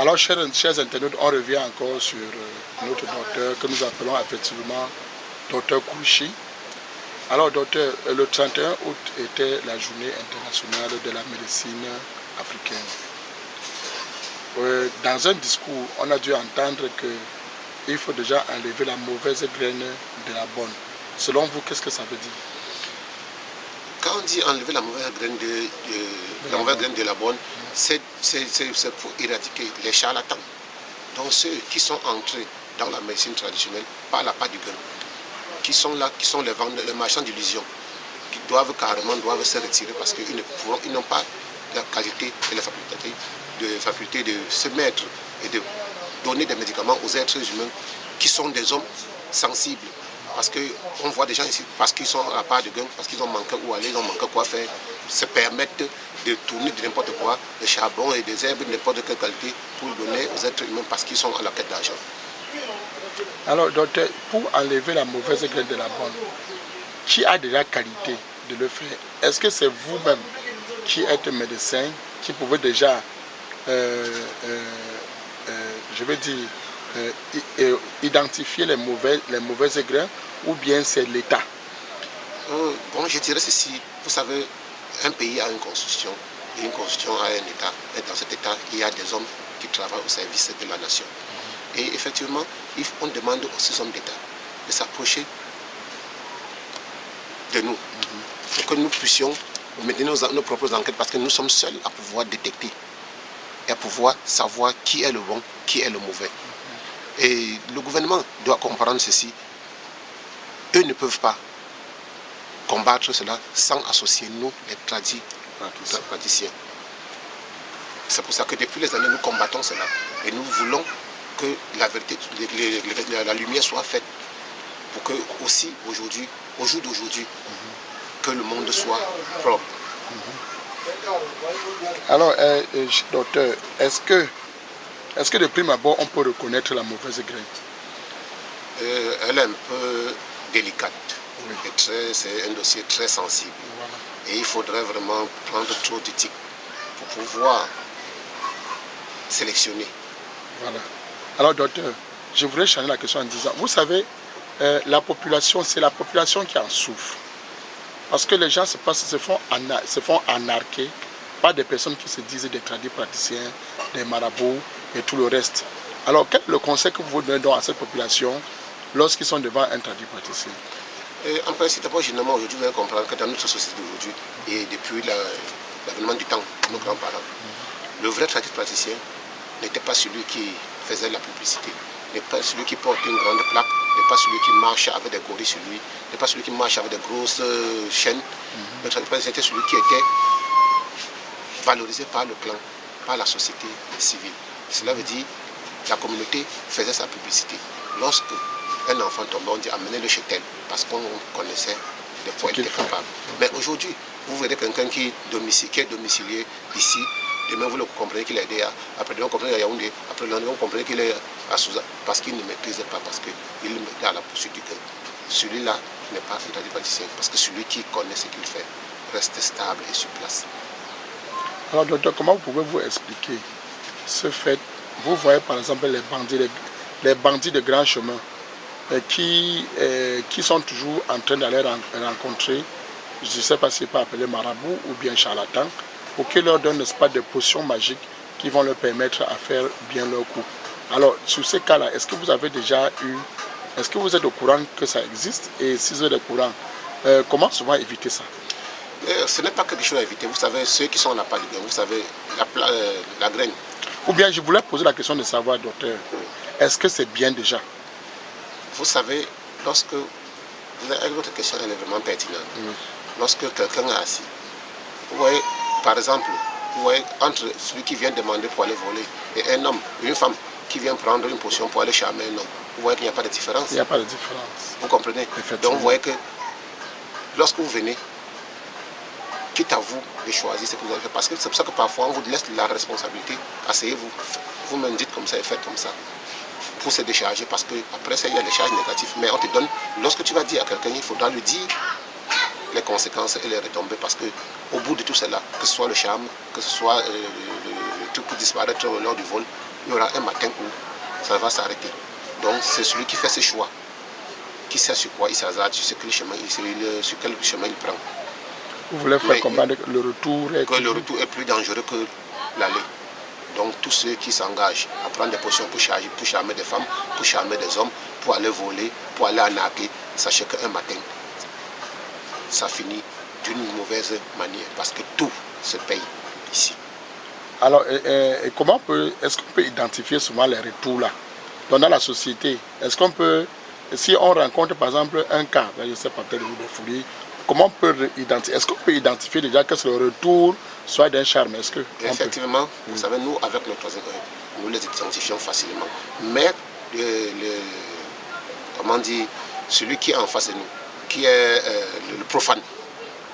Alors, chers internautes, on revient encore sur notre docteur que nous appelons effectivement docteur Kourouchi. Alors, docteur, le 31 août était la journée internationale de la médecine africaine. Dans un discours, on a dû entendre qu'il faut déjà enlever la mauvaise graine de la bonne. Selon vous, qu'est-ce que ça veut dire? Quand on dit enlever la mauvaise graine de la bonne, c'est pour éradiquer les charlatans. Donc ceux qui sont entrés dans la médecine traditionnelle par la part du gain, qui sont là, qui sont les marchands d'illusions, qui doivent se retirer parce qu'ils n'ont pas la qualité et la faculté de se mettre et de donner des médicaments aux êtres humains qui sont des hommes sensibles. Parce qu'on voit des gens ici, parce qu'ils sont à la part de gain, parce qu'ils ont manqué où aller, ils ont manqué quoi faire, se permettent de tourner de n'importe quoi, des charbons et des herbes de n'importe quelle qualité pour donner aux êtres humains parce qu'ils sont à la quête d'argent. Alors, docteur, pour enlever la mauvaise graine de la bonne, qui a déjà qualité de le faire? Est-ce que c'est vous-même qui êtes médecin, qui pouvez déjà, je veux dire, identifier les mauvaises graines, ou bien c'est l'État? Bon, je dirais ceci. Vous savez, un pays a une constitution, et une constitution a un État. Et dans cet État, il y a des hommes qui travaillent au service de la nation. Et effectivement, on demande aux ces hommes d'État de s'approcher de nous, pour que nous puissions mener nos propres enquêtes, parce que nous sommes seuls à pouvoir détecter et à pouvoir savoir qui est le bon, qui est le mauvais. Et le gouvernement doit comprendre ceci. Eux ne peuvent pas combattre cela sans associer nous, les praticiens. C'est pour ça que depuis les années, nous combattons cela. Et nous voulons que la vérité, la lumière soit faite pour que aussi aujourd'hui, au jour d'aujourd'hui, que le monde soit propre. Alors, docteur, est-ce que de prime abord, on peut reconnaître la mauvaise graine? Elle est un peu délicate. C'est un dossier très sensible. Voilà. Et il faudrait vraiment prendre trop d'éthique pour pouvoir sélectionner. Voilà. Alors, docteur, je voudrais changer la question en disant, vous savez, la population, c'est la population qui en souffre. Parce que les gens se font anarquer par des personnes qui se disent des praticiens, des marabouts et tout le reste. Alors, quel est le conseil que vous donnez donc à cette population lorsqu'ils sont devant un praticien? En principe, d'abord, généralement, aujourd'hui, vous allez comprendre que dans notre société d'aujourd'hui, et depuis l'avènement du temps, nos grands-parents, le vrai praticien n'était pas celui qui faisait la publicité, n'est pas celui qui porte une grande plaque, n'est pas celui qui marche avec des gorilles sur lui, n'est pas celui qui marche avec des grosses chaînes. Le praticien était celui qui était valorisé par le clan, par la société civile. Cela veut dire que la communauté faisait sa publicité. Lorsque un enfant tombait, on dit amenez-le chez tel, parce qu'on connaissait de quoi il était capable. Mais aujourd'hui, vous verrez quelqu'un qui est domicilié ici, demain vous le comprenez qu'il est aidé, après demain vous comprenez qu'il est à Yaoundé, après le lendemain vous comprenez qu'il est à Souza, parce qu'il ne maîtrise pas, parce qu'il est à la poursuite du gain. Celui-là n'est pas un praticien, parce que celui qui connaît ce qu'il fait reste stable et sur place. Alors docteur, comment pouvez-vous expliquer ce fait? Vous voyez par exemple les bandits de grand chemin qui sont toujours en train d'aller rencontrer, je ne sais pas si c'est pas appelé marabout ou bien charlatan, pour qu'ils leur donnent, n'est-ce pas, des potions magiques qui vont leur permettre à faire bien leur coup. Alors, sur ces cas-là, est-ce que vous avez déjà eu, est-ce que vous êtes au courant que ça existe? Et si vous êtes au courant, comment souvent éviter ça? Ce n'est pas quelque chose à éviter. Vous savez, ceux qui sont à la part du gain, vous savez, la graine. Ou bien, je voulais poser la question de savoir, docteur, est-ce que c'est bien déjà? Vous savez, lorsque votre question elle est vraiment pertinente. Lorsque quelqu'un est assis, vous voyez, par exemple, vous voyez, entre celui qui vient demander pour aller voler et un homme, une femme qui vient prendre une potion pour aller charmer un homme, vous voyez qu'il n'y a pas de différence. Il n'y a pas de différence. Vous comprenez? Donc vous voyez que lorsque vous venez, quitte à vous de choisir ce que vous avez fait, parce que c'est pour ça que parfois on vous laisse la responsabilité, asseyez-vous, vous-même dites comme ça et faites comme ça, pour se décharger, parce qu'après ça il y a des charges négatives, mais on te donne, lorsque tu vas dire à quelqu'un, il faudra lui dire les conséquences et les retombées, parce que au bout de tout cela, que ce soit le charme, que ce soit le truc pour disparaître lors du vol, il y aura un matin où ça va s'arrêter. Donc c'est celui qui fait ses choix, qui sait sur quoi il s'hasarde, sur quel chemin il prend. Vous voulez faire comprendre que le retour est plus dangereux que l'aller. Donc tous ceux qui s'engagent à prendre des positions pour charmer des femmes, pour charmer des hommes, pour aller voler, pour aller arnaquer, sachez qu'un matin, ça finit d'une mauvaise manière parce que tout se paye ici. Alors, est-ce qu'on peut identifier souvent les retours là? Donc, dans la société, est-ce qu'on peut, si on rencontre par exemple un cas, je ne sais pas, peut-être des fouilles, comment on peut identifier? Est-ce qu'on peut identifier déjà que c'est le retour soit d'un charme? Est-ce que effectivement, vous savez, nous avec notre nous les identifions facilement. Mais comment dire, celui qui est en face de nous, qui est le profane,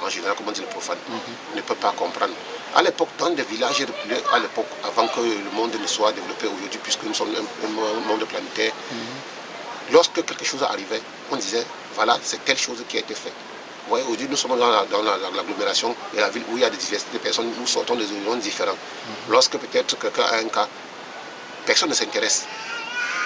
en général, comment dire le profane, ne peut pas comprendre. À l'époque, dans des villages reculés, à l'époque, avant que le monde ne soit développé aujourd'hui, puisque nous sommes un monde planétaire, lorsque quelque chose arrivait, on disait, voilà, c'est telle chose qui a été faite. Vous voyez, aujourd'hui, nous sommes dans l'agglomération de la ville où il y a des diversités de personnes, nous sortons des horizons différents. Lorsque peut-être quelqu'un a un cas, personne ne s'intéresse.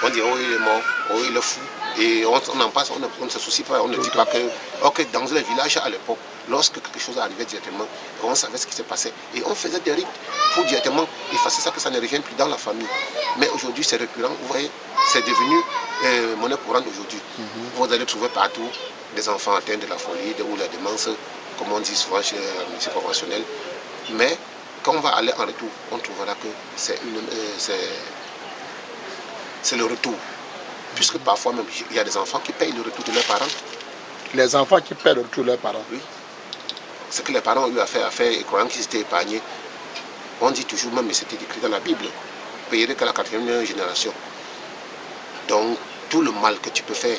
On dit, oh, il est mort, oh, il est fou. Et on en passe, on ne se soucie pas, on ne dit pas que, ok, dans les villages à l'époque, lorsque quelque chose arrivait directement, on savait ce qui se passait. Et on faisait des rites pour directement effacer ça, que ça ne revienne plus dans la famille. Mais aujourd'hui, c'est récurrent, vous voyez, c'est devenu monnaie courante aujourd'hui. Vous allez trouver partout des enfants atteints de la folie ou la démence, comme on dit souvent chez les médecins conventionnels. Mais quand on va aller en retour, on trouvera que c'est le retour. Puisque parfois même, il y a des enfants qui payent le retour de leurs parents. Les enfants qui payent le retour de leurs parents? Oui. Ce que les parents ont eu à faire, et croyant qu'ils étaient épargnés, on dit toujours, même, mais c'était écrit dans la Bible, vous payerai qu'à la 4e génération. Donc, tout le mal que tu peux faire,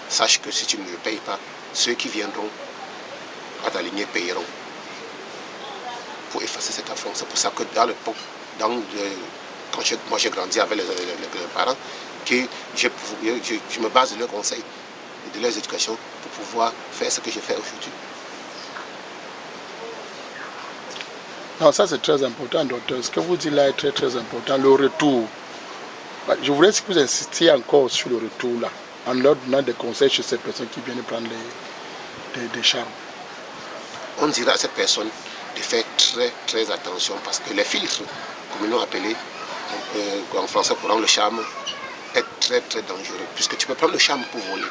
sache que si tu ne le payes pas, ceux qui viendront à ta lignée payeront pour effacer cet affront. C'est pour ça que dans l'époque, quand moi j'ai grandi avec les parents, que je me base de leurs conseils et de leurs éducations pour pouvoir faire ce que je fais aujourd'hui. Non, ça c'est très important, docteur. Ce que vous dites là est très très important, le retour. Je voudrais que vous insistiez encore sur le retour là, en leur donnant des conseils chez ces personnes qui viennent prendre des charmes. On dira à cette personne de faire très très attention parce que les filtres, comme ils l'ont appelé en français courant, le charme est très très dangereux puisque tu peux prendre le charme pour voler,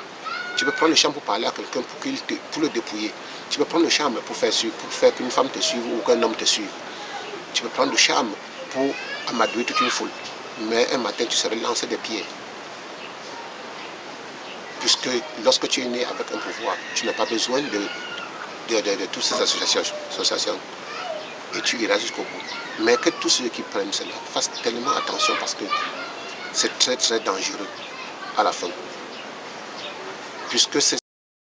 tu peux prendre le charme pour parler à quelqu'un pour le dépouiller, tu peux prendre le charme pour faire qu'une femme te suive ou qu'un homme te suive, tu peux prendre le charme pour amadouer toute une foule, mais un matin tu serais lancé des pieds. Puisque lorsque tu es né avec un pouvoir, tu n'as pas besoin de toutes ces associations et tu iras jusqu'au bout. Mais que tous ceux qui prennent cela fassent tellement attention parce que c'est très très dangereux à la fin. Puisque c'est